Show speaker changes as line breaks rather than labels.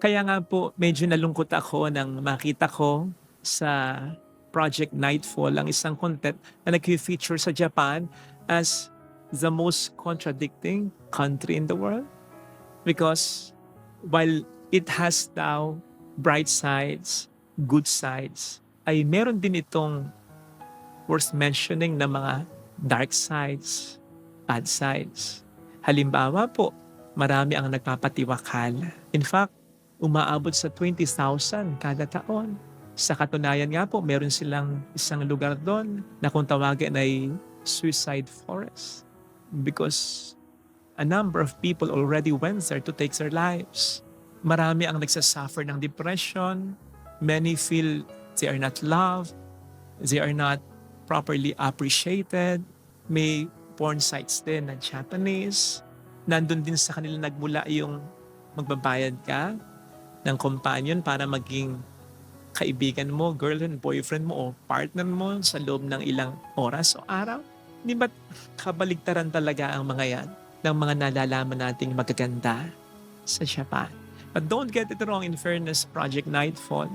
Kaya nga po medyo nalungkot ako nang makita ko sa Project Nightfall ang isang content na nagfi-feature sa Japan as the most contradicting country in the world. Because while it has now bright sides, good sides, ay meron din itong worth mentioning na mga dark sides, bad sides. Halimbawa po, marami ang nagpapatiwakal. In fact, umaabot sa 20,000 kada taon. Sa katunayan nga po, meron silang isang lugar doon na kung tawagin ay suicide forest. Because a number of people already went there to take their lives. Marami ang nagsasuffer ng depression. Many feel they are not loved. They are not properly appreciated. May porn sites din na Japanese. Nandun din sa kanila nagmula yung magbabayad ka ng companion para maging kaibigan mo, girlfriend, boyfriend mo o partner mo sa loob ng ilang oras o araw. Di ba kabaligtaran talaga ang mga yan ng mga nalalaman nating magaganda sa Japan? But don't get it wrong, in fairness, Project Nightfall,